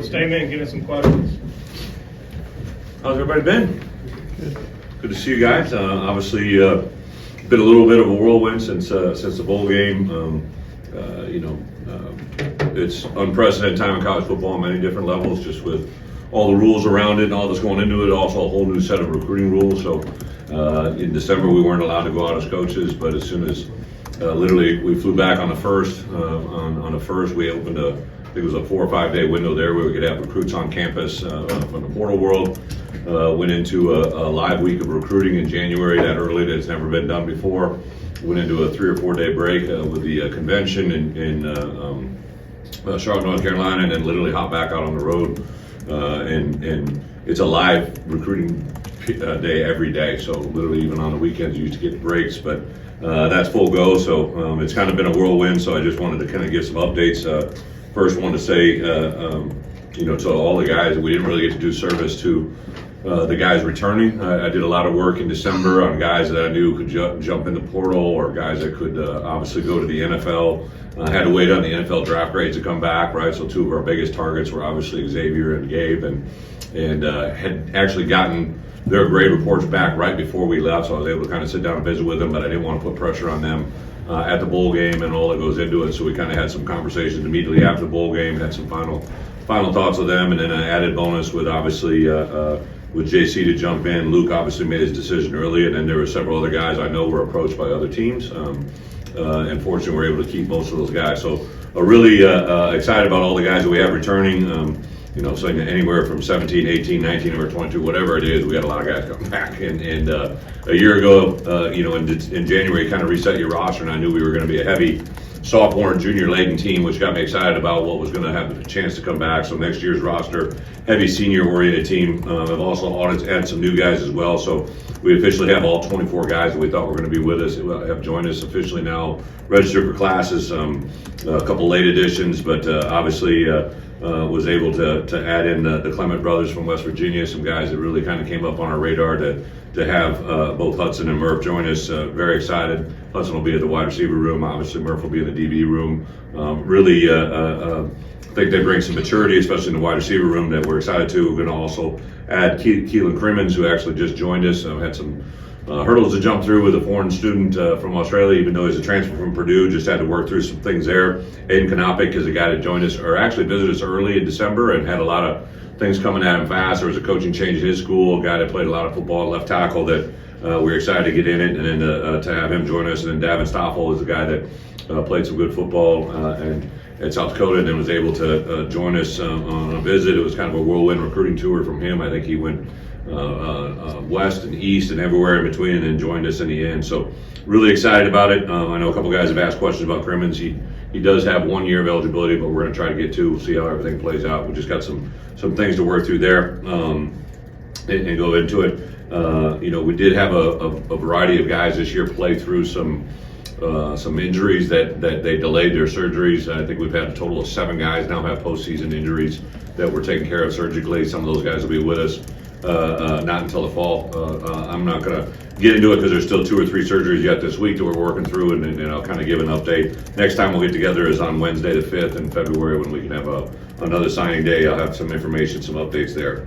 with Stayman and getting some questions. How's everybody been? Good to see you guys. Obviously, been a little bit of a whirlwind since the bowl game. It's unprecedented time in college football on many different levels, just with all the rules around it and all that's going into it. Also, a whole new set of recruiting rules. So, in December, we weren't allowed to go out as coaches, but as soon as literally we flew back on the first, we opened I think it was a 4 or 5 day window there where we could have recruits on campus from the portal world. Went into a live week of recruiting in January, that early, that's never been done before. Went into a 3 or 4 day break with the convention in Charlotte, North Carolina, and then literally hop back out on the road. And it's a live recruiting day every day. So literally even on the weekends you used to get breaks, but that's full go. So it's kind of been a whirlwind. So I just wanted to kind of give some updates. First, wanted to say, to all the guys, we didn't really get to do service to the guys returning. I did a lot of work in December on guys that I knew could jump in the portal, or guys that could obviously go to the NFL. I had to wait on the NFL draft grades to come back, right? So two of our biggest targets were obviously Xavier and Gabe, and had actually gotten their grade reports back right before we left, so I was able to kind of sit down and visit with them, but I didn't want to put pressure on them at the bowl game and all that goes into it. So we kind of had some conversations immediately after the bowl game, had some final thoughts with them, and then an added bonus with obviously with JC to jump in. Luke obviously made his decision early, and then there were several other guys I know were approached by other teams. And fortunately, we're able to keep most of those guys. So really excited about all the guys that we have returning. So anywhere from 17, 18, 19, or 22, whatever it is, we got a lot of guys coming back. And a year ago, in January, kind of reset your roster, and I knew we were going to be a heavy sophomore and junior laden team, which got me excited about what was going to have the chance to come back. So next year's roster, heavy senior oriented team. I've also added some new guys as well. So we officially have all 24 guys that we thought were going to be with us have joined us officially now, registered for classes. A couple late additions, but obviously was able to add in the Clement brothers from West Virginia, some guys that really kind of came up on our radar to have both Hudson and Murph join us. Very excited. Hudson will be at the wide receiver room. Obviously, Murph will be in the DB room. Really think they bring some maturity, especially in the wide receiver room, that we're excited to. We're going to also add Keelan Crimmins, who actually just joined us. Had some hurdles to jump through with a foreign student from Australia, even though he's a transfer from Purdue. Just had to work through some things there. Aiden Kanopik is a guy that joined us, or actually visited us early in December, and had a lot of things coming at him fast. There was a coaching change at his school, a guy that played a lot of football at left tackle that we're excited to get in it, and then to have him join us. And then Davin Stoffel is a guy that played some good football and at South Dakota, and then was able to join us on a visit. It was kind of a whirlwind recruiting tour from him. I think he went west and east and everywhere in between, and then joined us in the end. So really excited about it. I know a couple guys have asked questions about Crimmins. He does have 1 year of eligibility, but we're going to try to get 2. We'll see how everything plays out. We just got some things to work through there and go into it. We did have a variety of guys this year play through some injuries that they delayed their surgeries. I think we've had a total of 7 guys now have postseason injuries that we're taking care of surgically. Some of those guys will be with us not until the fall. I'm not going to get into it because there's still 2 or 3 surgeries yet this week that we're working through, and I'll kind of give an update. Next time we'll get together is on Wednesday the 5th in February, when we can have another signing day. I'll have some information, some updates there.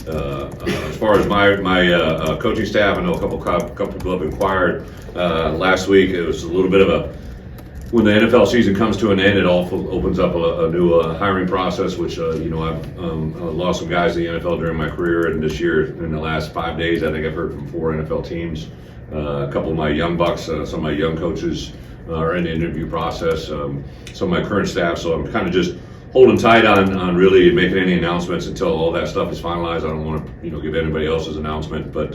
As far as my coaching staff, I know a couple people have inquired. Last week it was a little bit of when the NFL season comes to an end, it all opens up a new hiring process, which, I've lost some guys in the NFL during my career, and this year, in the last 5 days, I think I've heard from 4 NFL teams. A couple of my young bucks, some of my young coaches are in the interview process, some of my current staff, so I'm kind of just holding tight on really making any announcements until all that stuff is finalized. I don't want to, give anybody else's announcement, but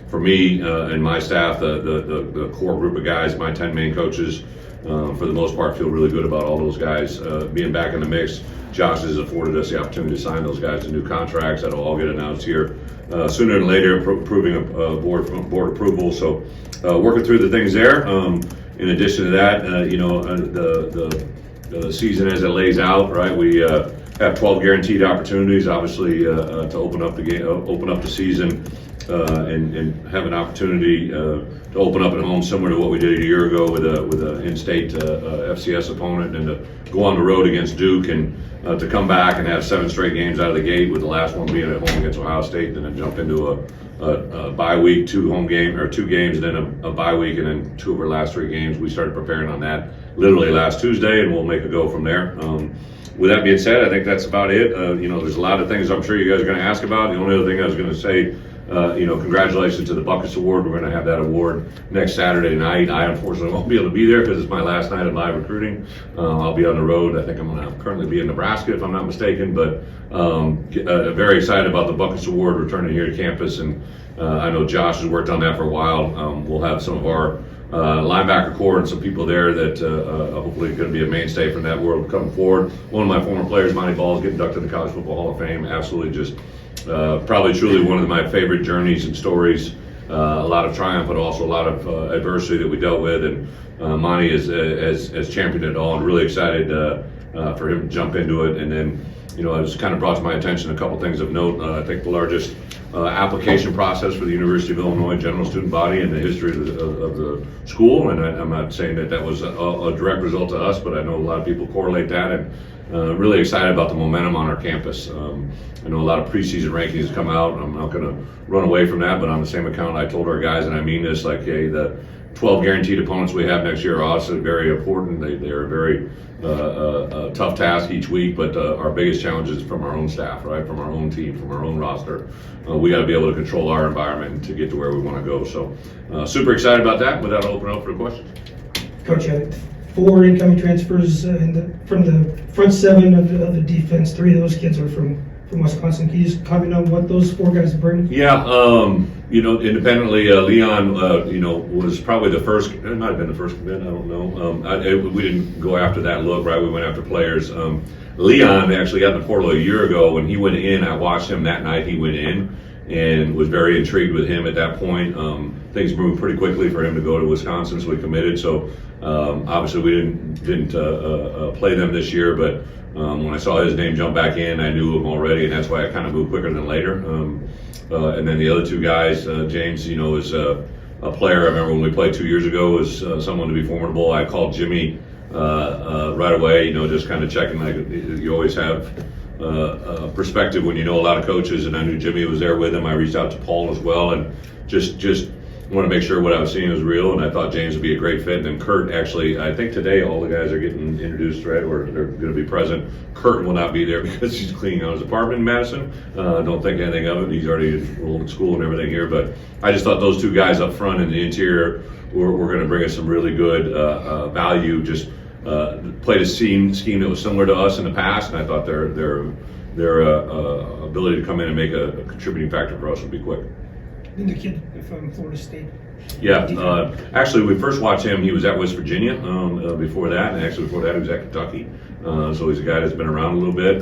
for me and my staff, the core group of guys, my 10 main coaches, for the most part, feel really good about all those guys being back in the mix. Josh has afforded us the opportunity to sign those guys to new contracts that'll all get announced here sooner than later, approving a board approval. So working through the things there. In addition to that, the season as it lays out, right? We have 12 guaranteed opportunities, obviously, to open up the season and have an opportunity to open up at home similar to what we did a year ago with a in-state FCS opponent, and to go on the road against Duke, and to come back and have 7 straight games out of the gate, with the last one being at home against Ohio State, and then jump into a bye week, 2 games, and then a bye week, and then 2 of our last 3 games. We started preparing on that literally last Tuesday, and we'll make a go from there. With that being said, I think that's about it. There's a lot of things I'm sure you guys are going to ask about. The only other thing I was going to say, congratulations to the Buckets Award. We're going to have that award next Saturday night. I unfortunately won't be able to be there because it's my last night of live recruiting. I'll be on the road. I think I'm going to currently be in Nebraska, if I'm not mistaken. But very excited about the Buckets Award returning here to campus. And I know Josh has worked on that for a while. We'll have some of our linebacker core and some people there that hopefully going to be a mainstay from that world come forward. One of my former players, Monty Ball, is getting inducted in the College Football Hall of Fame. Absolutely just probably truly one of my favorite journeys and stories. A lot of triumph, but also a lot of adversity that we dealt with, and Monty has championed it all, and really excited for him to jump into it. And then, it was kind of brought to my attention a couple things of note. I think the largest application process for the University of Illinois general student body in the history of the school, and I'm not saying that was a direct result to us, but I know a lot of people correlate that, and really excited about the momentum on our campus. I know a lot of preseason rankings come out. I'm not going to run away from that, but on the same account, I told our guys, and I mean this, like, hey, the 12 guaranteed opponents we have next year are also very important. They're a very tough task each week, but our biggest challenge is from our own staff, right? From our own team, from our own roster. We got to be able to control our environment to get to where we want to go. So super excited about that. With that, I'll open it up for questions. Coach, 4 incoming transfers from the front 7 of the defense. 3 of those kids are from Wisconsin. Can you just comment on what those 4 guys bring? Yeah, independently, Leon, was probably the first. It might have been the first commit. I don't know. We didn't go after that look, right? We went after players. Leon actually got in the portal a year ago. When he went in, I watched him that night. He went in and was very intrigued with him at that point. Things moved pretty quickly for him to go to Wisconsin, so we committed. So obviously we didn't play them this year, but when I saw his name jump back in, I knew him already, and that's why I kind of moved quicker than later. And then the other 2 guys, James, is a player. I remember when we played 2 years ago, was someone to be formidable. I called Jimmy right away, just kind of checking. Like, you always have perspective when you know a lot of coaches, and I knew Jimmy was there with him. I reached out to Paul as well, and just want to make sure what I was seeing was real, and I thought James would be a great fit. And then Kurt, actually, I think today all the guys are getting introduced, right, or they're going to be present. Kurt will not be there because he's cleaning out his apartment in Madison. Don't think anything of it. He's already enrolled in school and everything here, but I just thought those 2 guys up front in the interior were going to bring us some really good value. Just played a scheme that was similar to us in the past, and I thought their ability to come in and make a contributing factor for us would be quick. And the kid from Florida State. Yeah, actually, we first watched him. He was at West Virginia before that, and actually before that, he was at Kentucky. So he's a guy that's been around a little bit.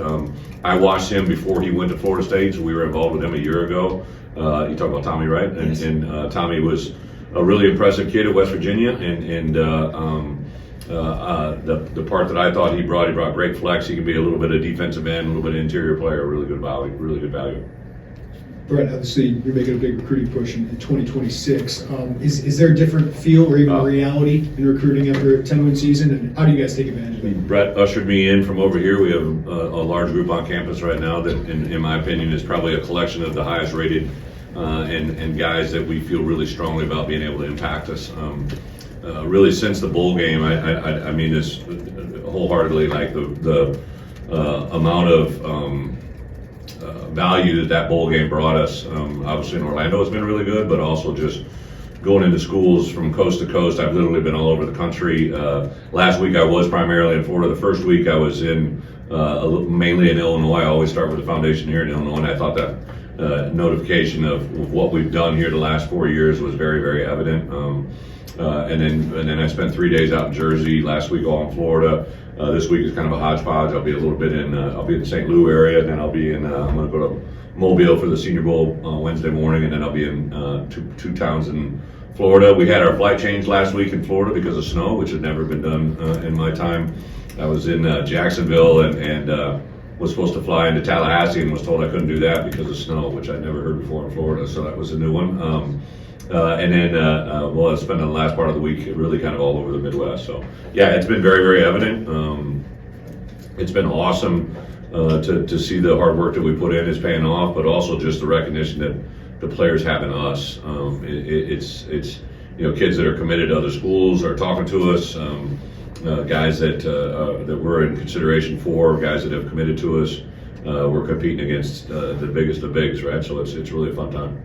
I watched him before he went to Florida State, so we were involved with him a year ago. You talk about Tommy, right? And, yes. and Tommy was a really impressive kid at West Virginia, and the part that I thought he brought great flex. He can be a little bit of defensive end, a little bit of interior player, really good value. Brett, obviously you're making a big recruiting push in 2026. Is there a different feel or even a reality in recruiting after a 10-win season, and how do you guys take advantage of it? Brett ushered me in from over here. We have a large group on campus right now that, in my opinion, is probably a collection of the highest rated and guys that we feel really strongly about being able to impact us. Really, since the bowl game, I mean this wholeheartedly, like the amount of value that bowl game brought us. Obviously in Orlando has been really good, but also just going into schools from coast to coast. I've literally been all over the country. Last week I was primarily in Florida. The first week I was in mainly in Illinois. I always start with the foundation here in Illinois, and I thought that notification of what we've done here the last 4 years was very, very evident. And then I spent 3 days out in Jersey, last week all in Florida. This week is kind of a hodgepodge. I'll be a little bit in the St. Louis area, then I'll be in, I'm going to go to Mobile for the Senior Bowl Wednesday morning, and then I'll be in two towns in Florida. We had our flight change last week in Florida because of snow, which had never been done in my time. I was in Jacksonville and was supposed to fly into Tallahassee and was told I couldn't do that because of snow, which I'd never heard before in Florida, so that was a new one. And then, I spent the last part of the week really kind of all over the Midwest. So, yeah, it's been very, very evident. It's been awesome to see the hard work that we put in is paying off, but also just the recognition that the players have in us. It's kids that are committed to other schools are talking to us. Guys that we're in consideration for, guys that have committed to us. We're competing against the biggest of bigs, right? So it's really a fun time.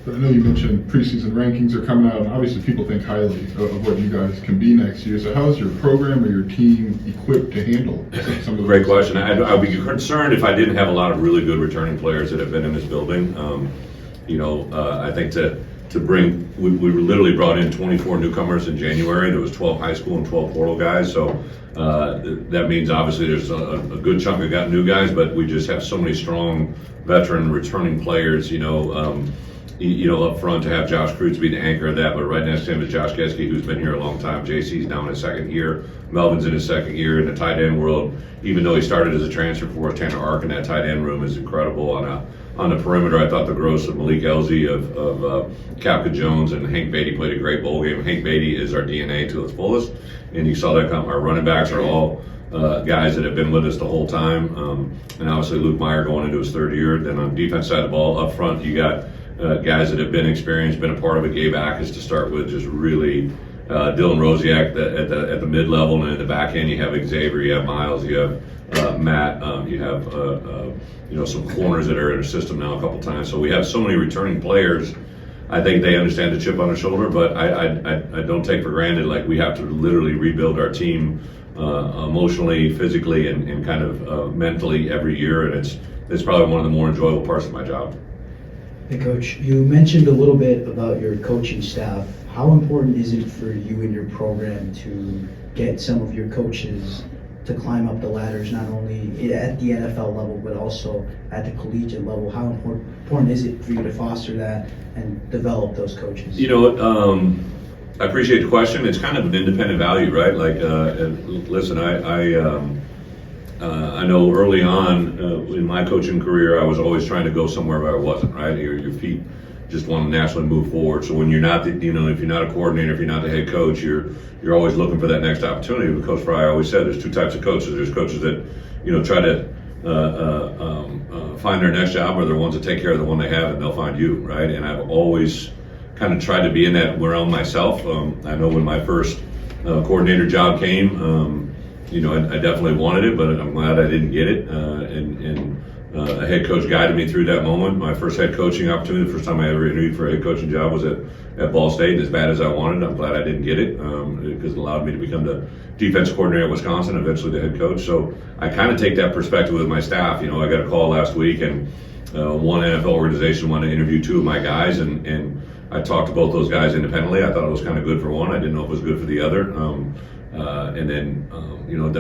I know you mentioned preseason rankings are coming out, and obviously people think highly of what you guys can be next year. So how is your program or your team equipped to handle some of those? Great question. I'd be concerned if I didn't have a lot of really good returning players that have been in this building. I think to bring, we literally brought in 24 newcomers in January. There was 12 high school and 12 portal guys. So that means obviously there's a good chunk of new guys, but we just have so many strong veteran returning players, up front to have Josh Kreutz be the anchor of that, but right next to him is Josh Geske, who's been here a long time. JC's now in his second year. Melvin's in his second year in the tight end world. Even though he started as a transfer for us, Tanner Ark in that tight end room is incredible. On the perimeter, I thought the growth of Malik Elzy, of Kapka Jones, and Hank Beatty played a great bowl game. Hank Beatty is our DNA to its fullest, and you saw that come. Our running backs are all guys that have been with us the whole time, and obviously Luke Meyer going into his third year. Then on defense side of the ball, up front, you got guys that have been experienced, been a part of it. Gabe Ackus to start with, just really Dylan Rosiak at the mid level, and in the back end you have Xavier, you have Miles, you have Matt, you have some corners that are in our system now a couple times. So we have so many returning players. I think they understand the chip on their shoulder, but I don't take for granted like we have to literally rebuild our team emotionally, physically, and kind of mentally every year, and it's probably one of the more enjoyable parts of my job. Hey, Coach, you mentioned a little bit about your coaching staff. How important is it for you and your program to get some of your coaches to climb up the ladders, not only at the NFL level, but also at the collegiate level? How important is it for you to foster that and develop those coaches? I appreciate the question. It's kind of an independent value, right? Like, listen, I know early on in my coaching career, I was always trying to go somewhere where I wasn't, right? Your feet just want to naturally move forward. So when you're not, if you're not a coordinator, if you're not the head coach, you're always looking for that next opportunity. But Coach Fry always said there's two types of coaches. There's coaches that, try to find their next job, or they're ones that take care of the one they have and they'll find you, right? And I've always kind of tried to be in that realm myself. I know when my first coordinator job came, I definitely wanted it, but I'm glad I didn't get it. And a head coach guided me through that moment. My first head coaching opportunity, the first time I ever interviewed for a head coaching job was at Ball State. As bad as I wanted, I'm glad I didn't get it because it allowed me to become the defense coordinator at Wisconsin, eventually the head coach. So I kind of take that perspective with my staff. I got a call last week, and one NFL organization wanted to interview two of my guys, and I talked to both those guys independently. I thought it was kind of good for one. I didn't know if it was good for the other. And then,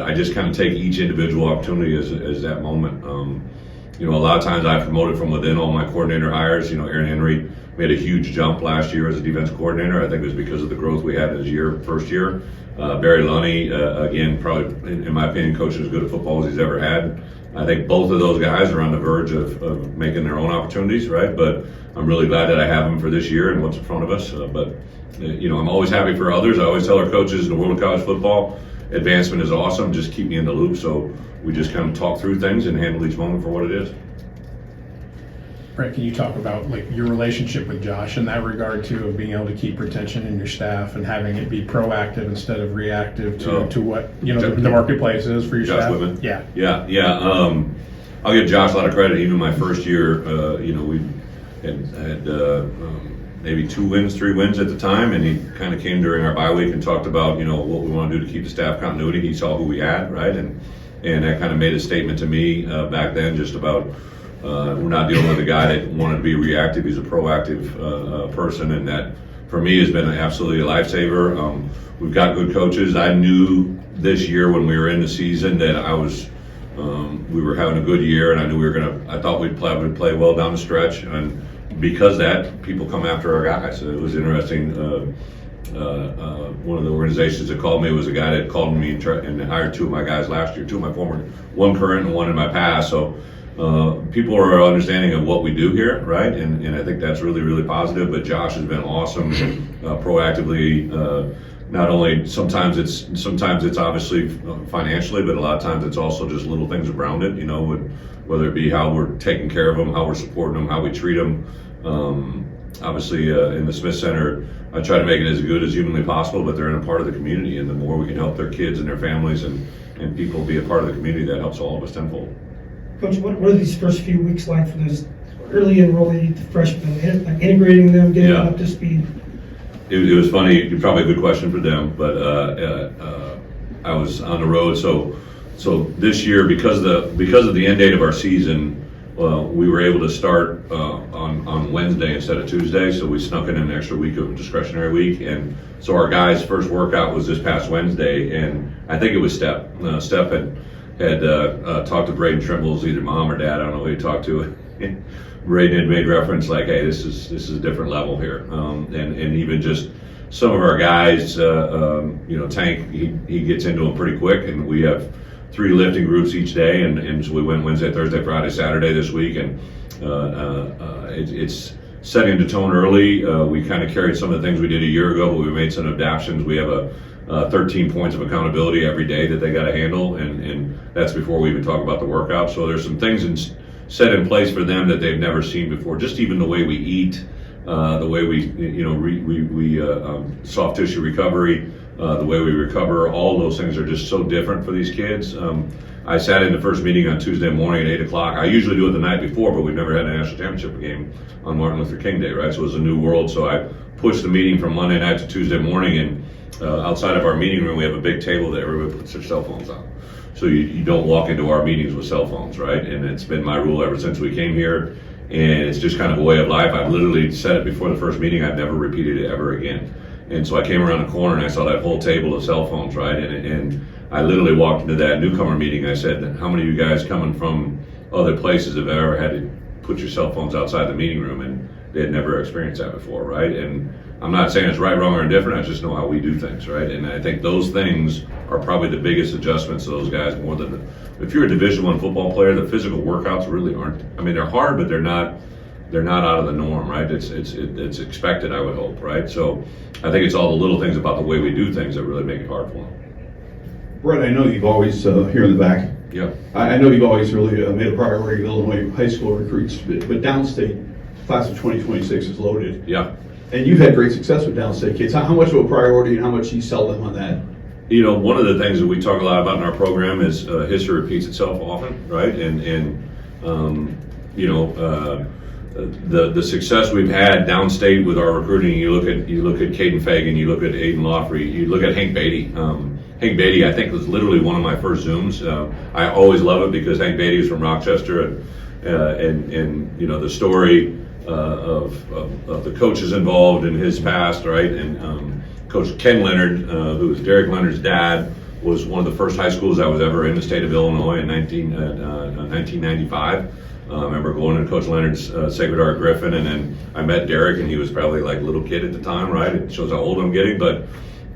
I just kind of take each individual opportunity as that moment. A lot of times I promoted from within all my coordinator hires. Aaron Henry made a huge jump last year as a defense coordinator. I think it was because of the growth we had in his first year. Barry Lunny, again, probably, in my opinion, coaching as good at football as he's ever had. I think both of those guys are on the verge of making their own opportunities, right? But I'm really glad that I have them for this year and what's in front of us. I'm always happy for others. I always tell our coaches in the world of college football, advancement is awesome. Just keep me in the loop. So we just kind of talk through things and handle each moment for what it is. Brett, can you talk about your relationship with Josh in that regard too, of being able to keep retention in your staff and having it be proactive instead of reactive to what the marketplace is for your Josh staff? Whitman? Yeah. I'll give Josh a lot of credit. Even my first year, we had maybe 2 wins, 3 wins at the time, and he kind of came during our bye week and talked about what we want to do to keep the staff continuity. He saw who we had, right, and that kind of made a statement to me back then just about. We're not dealing with a guy that wanted to be reactive. He's a proactive person, and that for me has been absolutely a lifesaver. We've got good coaches. I knew this year when we were in the season that we were having a good year, and I knew I thought we'd play well down the stretch, and because that people come after our guys. So it was interesting. one of the organizations that called me was a guy that called me and hired two of my guys last year, two of my former, one current and one in my past. So people are understanding of what we do here, right? And I think that's really, really positive. But Josh has been awesome, proactively. Not only sometimes it's obviously financially, but a lot of times it's also just little things around it. Whether it be how we're taking care of them, how we're supporting them, how we treat them. Obviously, in the Smith Center, I try to make it as good as humanly possible, but they're in a part of the community, and the more we can help their kids and their families and people be a part of the community, that helps all of us tenfold. Coach, what are these first few weeks like for those early enrollee freshmen, like integrating them, getting them up to speed? It was funny, probably a good question for them, but I was on the road, so this year, because of the end date of our season, we were able to start on Wednesday instead of Tuesday, so we snuck in an extra week of discretionary week, and so our guys' first workout was this past Wednesday, and I think it was Steph. Steph had talked to Braden Trimble's either mom or dad, I don't know who he talked to. Braden had made reference like, hey, this is a different level here, and even just some of our guys, Tank, he gets into them pretty quick, and we have 3 lifting groups each day, and so we went Wednesday, Thursday, Friday, Saturday this week, and it's setting the tone early. We kind of carried some of the things we did a year ago, but we made some adaptations. We have 13 points of accountability every day that they got to handle, and that's before we even talk about the workout. So there's some things set in place for them that they've never seen before. Just even the way we eat, the way we soft tissue recovery, the way we recover, all those things are just so different for these kids. I sat in the first meeting on Tuesday morning at 8 o'clock. I usually do it the night before, but we've never had a national championship game on Martin Luther King Day, right? So it was a new world. So I pushed the meeting from Monday night to Tuesday morning, and outside of our meeting room, we have a big table that everybody puts their cell phones on. So you don't walk into our meetings with cell phones, right? And it's been my rule ever since we came here, and it's just kind of a way of life. I've literally said it before the first meeting. I've never repeated it ever again. And so I came around the corner and I saw that whole table of cell phones, right? And I literally walked into that newcomer meeting. I said, how many of you guys coming from other places have ever had to put your cell phones outside the meeting room? And they had never experienced that before, right? And I'm not saying it's right, wrong, or indifferent. I just know how we do things, right? And I think those things are probably the biggest adjustments to those guys, more than if you're a Division I football player, the physical workouts really aren't. I mean, they're hard, but they're not out of the norm, right? It's expected, I would hope, right? So I think it's all the little things about the way we do things that really make it hard for them. Brett, I know you've always, here in the back, Yeah. I know you've always really made a priority of Illinois high school recruits, but Downstate, class of 2026 is loaded. Yeah. And you've had great success with Downstate kids. How much of a priority and how much do you sell them on that? One of the things that we talk a lot about in our program is history repeats itself often, right? The success we've had downstate with our recruiting. You look at Caden Fagan, you look at Aiden Lawfrey, you look at Hank Beatty. Hank Beatty, I think, was literally one of my first Zooms. I always love it because Hank Beatty is from Rochester, and the story of the coaches involved in his past, right? And Coach Ken Leonard, who was Derek Leonard's dad, was one of the first high schools I was ever in the state of Illinois in 1995. I remember going to Coach Leonard's Sacred Heart Griffin, and then I met Derek, and he was probably like a little kid at the time, right? It shows how old I'm getting, but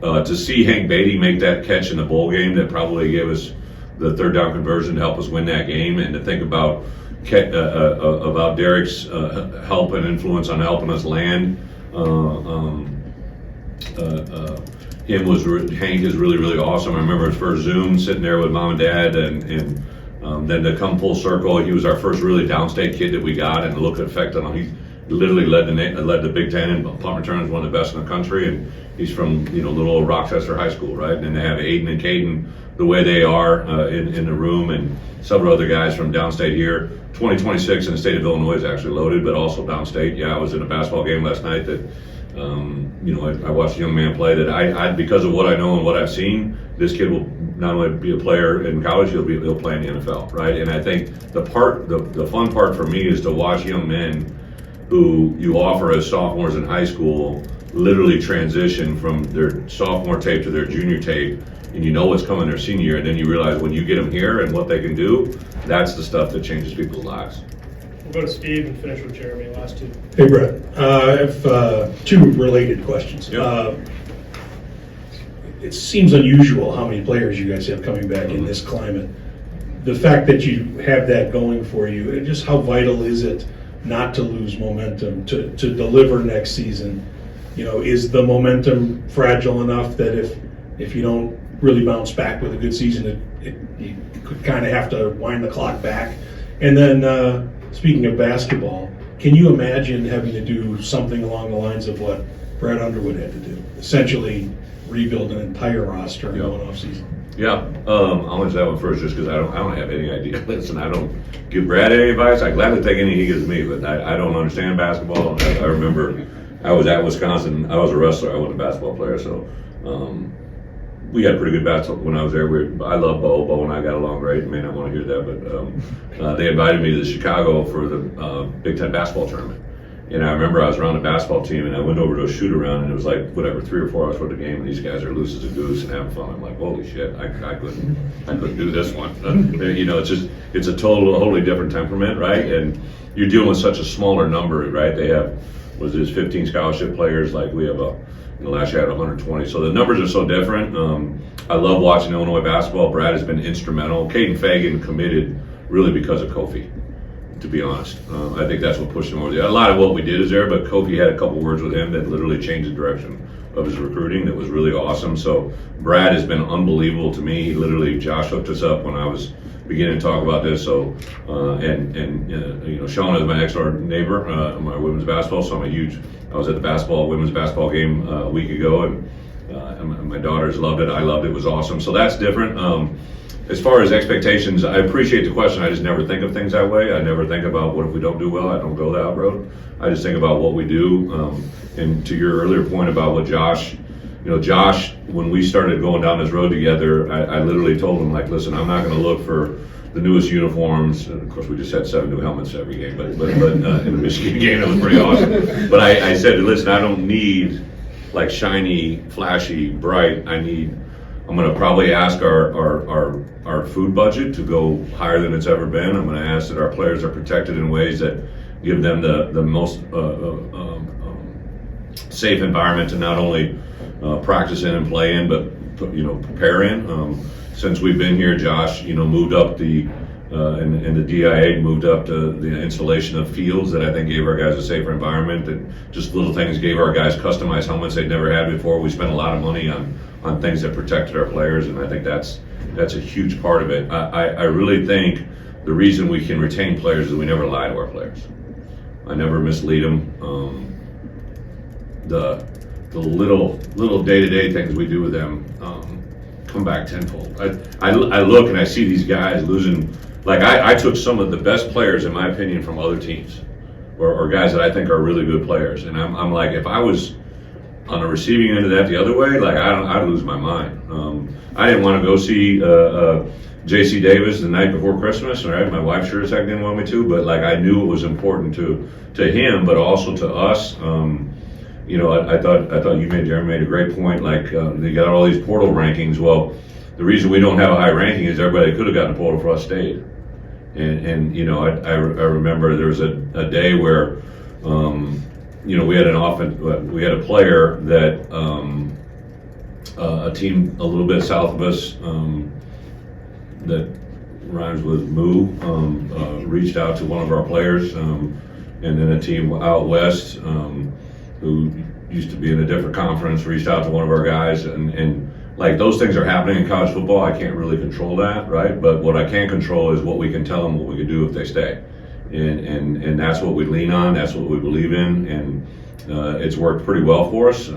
to see Hank Beatty make that catch in the bowl game that probably gave us the third down conversion to help us win that game, and to think about Derek's help and influence on helping us land. Hank is really, really awesome. I remember his first Zoom sitting there with mom and dad, and then to come full circle, he was our first really downstate kid that we got, and the look of effect on him. He literally led the Big Ten in punt returns, one of the best in the country, and he's from little old Rochester High School, right? And they have Aiden and Caden the way they are in the room, and several other guys from downstate here. 2026 in the state of Illinois is actually loaded, but also downstate. Yeah, I was in a basketball game last night that I watched a young man play that I because of what I know and what I've seen, this kid will not only be a player in college, he'll play in the NFL, right? And I think the fun part for me is to watch young men who you offer as sophomores in high school literally transition from their sophomore tape to their junior tape, and you know what's coming their senior year, and then you realize when you get them here and what they can do, that's the stuff that changes people's lives. We'll go to Steve and finish with Jeremy, last two. Hey, Brett. I have two related questions. Yep. it seems unusual how many players you guys have coming back in this climate. The fact that you have that going for you, and just how vital is it not to lose momentum, to deliver next season? You know, is the momentum fragile enough that if you don't really bounce back with a good season, you could kind of have to wind the clock back? And then speaking of basketball, can you imagine having to do something along the lines of what Brad Underwood had to do? Essentially rebuild an entire roster in one off season. Yeah, I'll answer that one first, just because I don't have any idea. Listen, I don't give Brad any advice. I gladly take any he gives me, but I don't understand basketball. I remember I was at Wisconsin. I was a wrestler. I wasn't a basketball player, so we had pretty good basketball when I was there. I love Bo. Bo and I got along great. You may not want to hear that, but they invited me to Chicago for the Big Ten basketball tournament. And I remember I was around the basketball team, and I went over to a shoot around, and it was like, whatever, 3 or 4 hours for the game, and these guys are loose as a goose and having fun. I'm like, holy shit, I couldn't do this one. You know, it's a totally different temperament, right? And you're dealing with such a smaller number, right? They have, 15 scholarship players, like we have last year I had 120. So the numbers are so different. I love watching Illinois basketball. Brad has been instrumental. Caden Fagan committed really because of Kofi, to be honest. I think that's what pushed him over there. A lot of what we did is there, but Kofi had a couple words with him that literally changed the direction of his recruiting. That was really awesome. So Brad has been unbelievable to me. He literally, Josh hooked us up when I was beginning to talk about this. So, you know, Sean is my next door neighbor, my women's basketball. So I was at the women's basketball game a week ago, and my daughters loved it. I loved it. It was awesome. So that's different. As far as expectations, I appreciate the question. I just never think of things that way. I never think about what if we don't do well. I don't go that road. I just think about what we do. And to your earlier point about what Josh, when we started going down this road together, I literally told him, like, listen, I'm not going to look for the newest uniforms. And of course, we just had 7 new helmets every game, but in the Michigan game, that was pretty awesome. But I said, listen, I don't need like shiny, flashy, bright. I'm going to probably ask our food budget to go higher than it's ever been. I'm going to ask that our players are protected in ways that give them the most safe environment to not only practice in and play in, but prepare in. Since we've been here, Josh, moved up and the DIA moved up to the installation of fields that I think gave our guys a safer environment. That just little things gave our guys customized helmets they'd never had before. We spent a lot of money on things that protected our players, and I think that's a huge part of it. I really think the reason we can retain players is we never lie to our players. I never mislead them. The little day-to-day things we do with them come back tenfold. I look and I see these guys losing. Like I took some of the best players, in my opinion, from other teams, or guys that I think are really good players, and I'm like, if I was on the receiving end of that the other way, like I'd lose my mind. I didn't want to go see J.C. Davis the night before Christmas. Right, my wife sure as heck didn't want me to, but like I knew it was important to him, but also to us. I thought Jeremy made a great point. Like they got all these portal rankings. Well, the reason we don't have a high ranking is everybody that could have gotten a portal for us stayed. And I remember there was a day where we had we had a player that a team a little bit south of us that rhymes with Moo reached out to one of our players, and then a team out west who used to be in a different conference reached out to one of our guys, and like those things are happening in college football. I can't really control that, right? But what I can control is what we can tell them, what we can do if they stay, and that's what we lean on. That's what we believe in, and it's worked pretty well for us.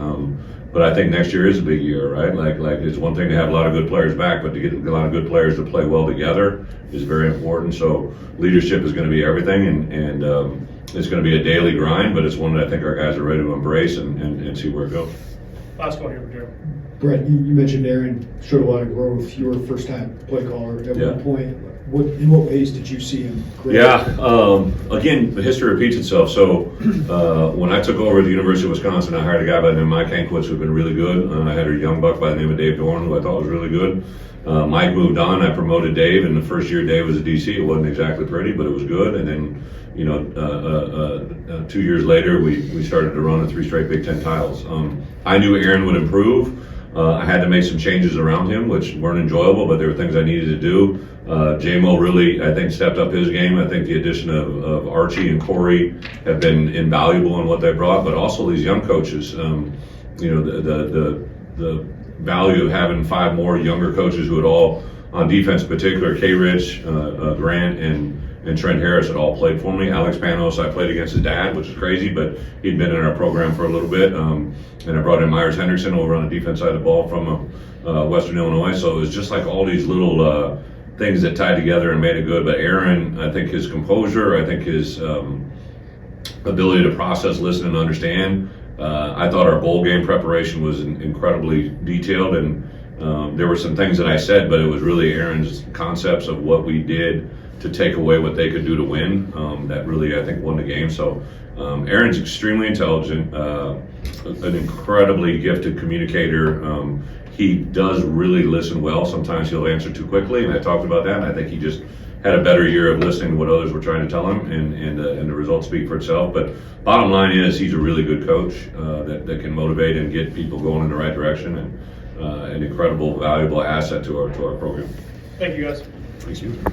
But I think next year is a big year, right? Like it's one thing to have a lot of good players back, but to get a lot of good players to play well together is very important. So leadership is going to be everything, and it's going to be a daily grind, but it's one that I think our guys are ready to embrace and see where it goes. Last one here for Jeremy. Brett, you mentioned Aaron showed a lot of growth. You were a first-time play caller at one point. In what ways did you see him grow? Yeah, again, the history repeats itself. So when I took over at the University of Wisconsin, I hired a guy by the name of Mike Hankwitz, who'd been really good. I had a young buck by the name of Dave Dorn, who I thought was really good. Mike moved on. I promoted Dave, and the first year Dave was a DC. It wasn't exactly pretty, but it was good. And then 2 years later, we started to run the 3 straight Big Ten titles. I knew Aaron would improve. I had to make some changes around him, which weren't enjoyable, but there were things I needed to do. J-Mo really, I think, stepped up his game. I think the addition of Archie and Corey have been invaluable in what they brought, but also these young coaches. The value of having 5 more younger coaches who had all, on defense in particular, K-Rich, Grant, and Trent Harris had all played for me. Alex Panos, I played against his dad, which is crazy, but he'd been in our program for a little bit. And I brought in Myers Hendrickson over on the defense side of the ball from Western Illinois. So it was just like all these little things that tied together and made it good. But Aaron, I think his composure, I think his ability to process, listen, and understand. I thought our bowl game preparation was incredibly detailed, and there were some things that I said, but it was really Aaron's concepts of what we did to take away what they could do to win that really, I think, won the game. So Aaron's extremely intelligent, an incredibly gifted communicator. He does really listen well. Sometimes he'll answer too quickly, and I talked about that, and I think he just had a better year of listening to what others were trying to tell him, and the results speak for itself. But bottom line is he's a really good coach that can motivate and get people going in the right direction, and an incredible, valuable asset to our program. Thank you, guys. Thank you.